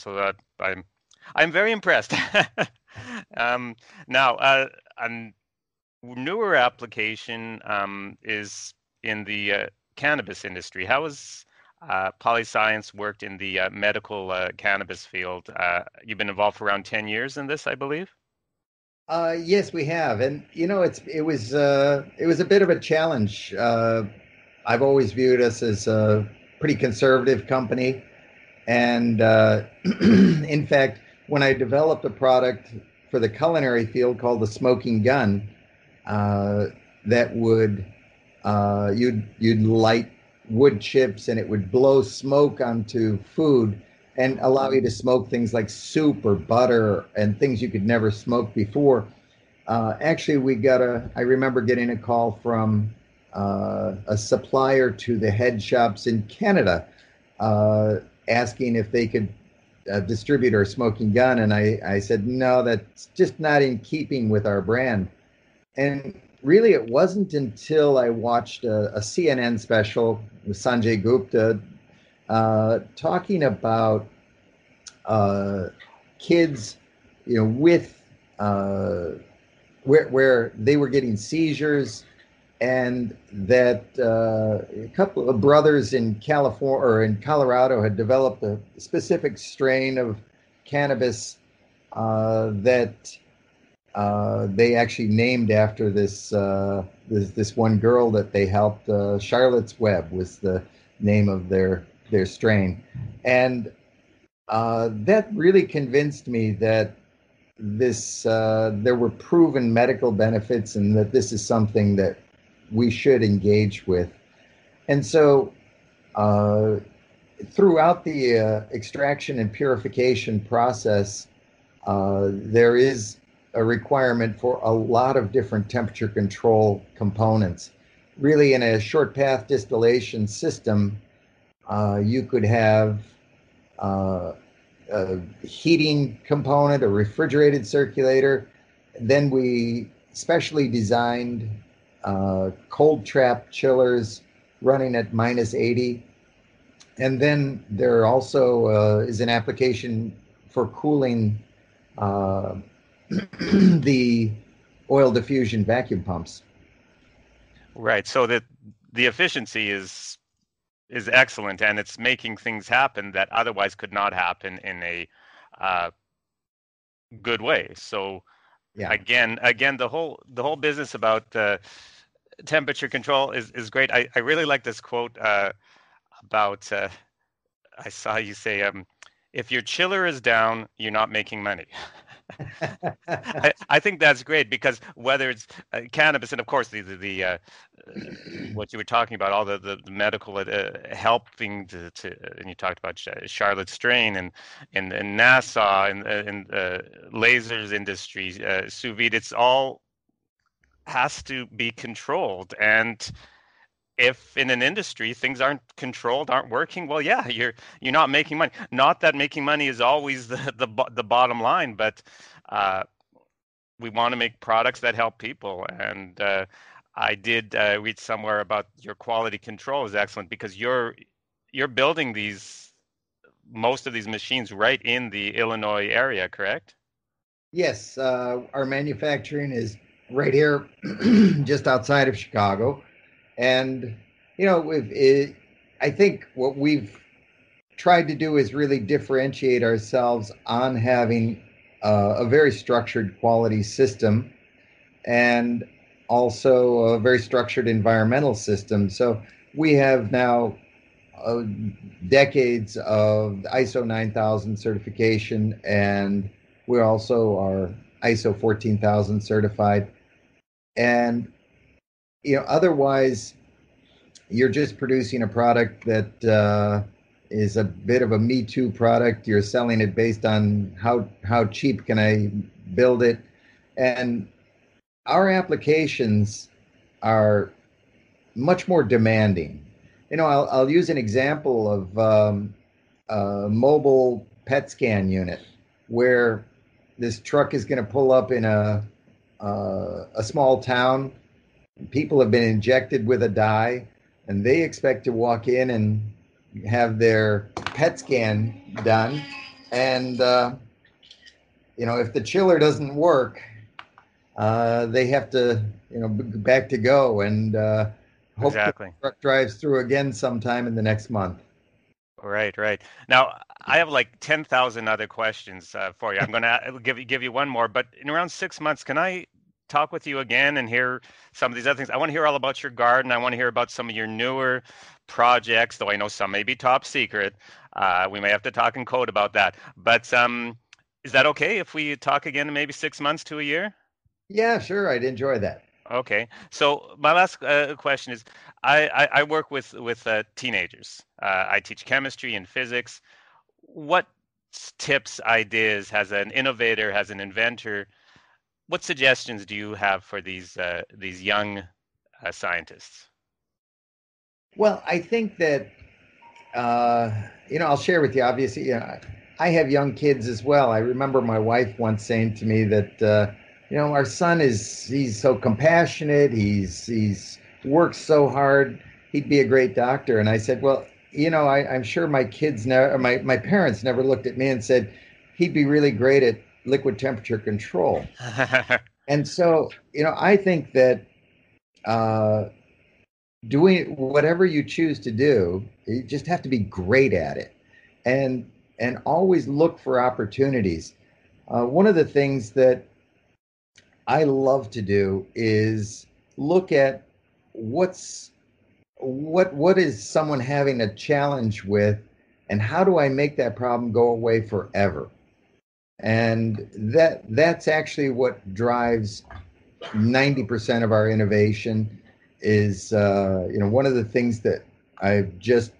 So that I'm very impressed. Now, a newer application is in the cannabis industry. How has Polyscience worked in the medical cannabis field? You've been involved for around 10 years in this, I believe. Yes, we have, and it was a bit of a challenge. I've always viewed us as a pretty conservative company, and in fact, when I developed a product for the culinary field called the smoking gun, uh, that would you'd light wood chips and it would blow smoke onto food and allow you to smoke things like soup or butter and things you could never smoke before. Actually, I remember getting a call from a supplier to the head shops in Canada, asking if they could distribute our smoking gun. And I said, no, that's just not in keeping with our brand. And really, it wasn't until I watched a CNN special with Sanjay Gupta talking about uh, kids, with uh, where they were getting seizures, and that a couple of brothers in California or in Colorado had developed a specific strain of cannabis that they actually named after this one girl that they helped. Charlotte's Web was the name of their strain, and that really convinced me that this there were proven medical benefits and that this is something that we should engage with. And so uh, throughout the extraction and purification process, there is a requirement for a lot of different temperature control components. Really, in a short path distillation system, you could have uh, a heating component, a refrigerated circulator. Then we specially designed cold trap chillers running at minus 80. And then there also is an application for cooling uh, the oil diffusion vacuum pumps. Right. So that the efficiency is excellent, and it's making things happen that otherwise could not happen in a uh, good way. So Yeah. again, the whole business about temperature control is great. I really like this quote about I saw you say, if your chiller is down, you're not making money. I think that's great because whether it's cannabis and of course the what you were talking about, all the medical helping and you talked about Charlotte Strain and NASA and lasers industry, sous vide, it's all has to be controlled. And if in an industry things aren't controlled, aren't working, well, yeah, you're not making money. Not that making money is always the bottom line, but uh, we want to make products that help people. And I did read somewhere about your quality control is excellent because you're building these most of these machines right in the Illinois area, correct? Yes, our manufacturing is right here, just outside of Chicago. And, I think what we've tried to do is really differentiate ourselves on having a very structured quality system and also a very structured environmental system. So we have now uh, decades of ISO 9000 certification, and we also are ISO 14000 certified. And otherwise, you're just producing a product that is a bit of a Me Too product. You're selling it based on how cheap can I build it, and our applications are much more demanding. I'll use an example of a mobile PET scan unit where this truck is going to pull up in a small town. People have been injected with a dye, and they expect to walk in and have their PET scan done. And if the chiller doesn't work, they have to, back to go, and hope the Exactly. truck drives through again sometime in the next month. Right, right. Now, I have like 10,000 other questions for you. I'm going to give you one more, but in around 6 months, can I talk with you again and hear some of these other things? I want to hear all about your garden. I want to hear about some of your newer projects, though I know some may be top secret. We may have to talk in code about that. But is that okay if we talk again in maybe 6 months to a year? Yeah, sure, I'd enjoy that. Okay. So my last question is, I work with teenagers. I teach chemistry and physics. What tips, ideas, has an innovator, has an inventor, what suggestions do you have for these young scientists? Well, I think that I'll share with you. Obviously, I have young kids as well. I remember my wife once saying to me that our son he's so compassionate. He's works so hard. He'd be a great doctor. And I said, well, I'm sure my kids never, my parents never looked at me and said he'd be really great at liquid temperature control. And so, I think that uh, doing whatever you choose to do, you just have to be great at it, and always look for opportunities. One of the things that I love to do is look at what's what is someone having a challenge with, and how do I make that problem go away forever? And that's actually what drives 90% of our innovation. Is one of the things that I've just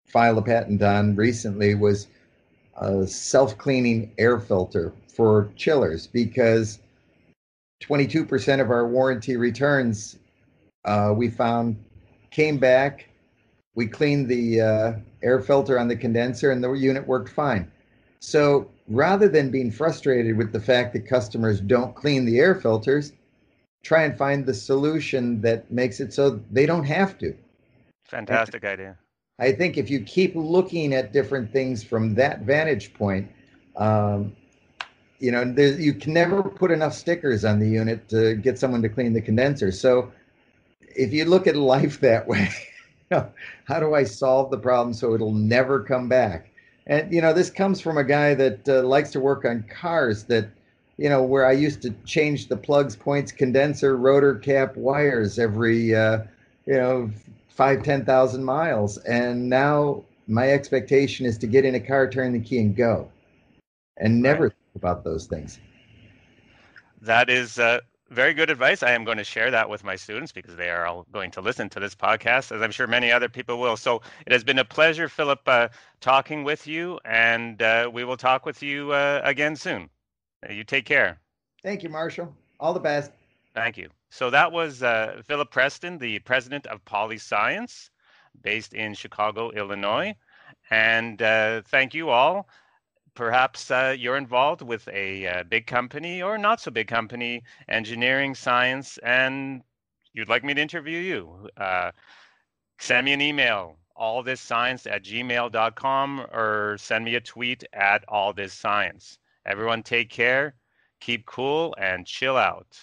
filed a patent on recently was a self-cleaning air filter for chillers, because 22% of our warranty returns, we found, came back. We cleaned the air filter on the condenser and the unit worked fine. So rather than being frustrated with the fact that customers don't clean the air filters, try and find the solution that makes it so they don't have to. And Fantastic idea. I think if you keep looking at different things from that vantage point, um, you can never put enough stickers on the unit to get someone to clean the condenser. So if you look at life that way, how do I solve the problem so it'll never come back? And this comes from a guy that likes to work on cars, that where I used to change the plugs, points, condenser, rotor cap, wires every you know 5, 10,000 miles, and now my expectation is to get in a car, turn the key, and go, and Right. never think about those things. That is very good advice. I am going to share that with my students because they are all going to listen to this podcast, as I'm sure many other people will. So it has been a pleasure, Philip, talking with you, and we will talk with you again soon. You take care. Thank you, Marshall. All the best. Thank you. So that was Philip Preston, the president of Polyscience, based in Chicago, Illinois. And thank you all. Perhaps you're involved with a big company or not so big company, engineering, science, and you'd like me to interview you. Send me an email, allthisscience@gmail.com, or send me a tweet at allthisscience. Everyone take care, keep cool, and chill out.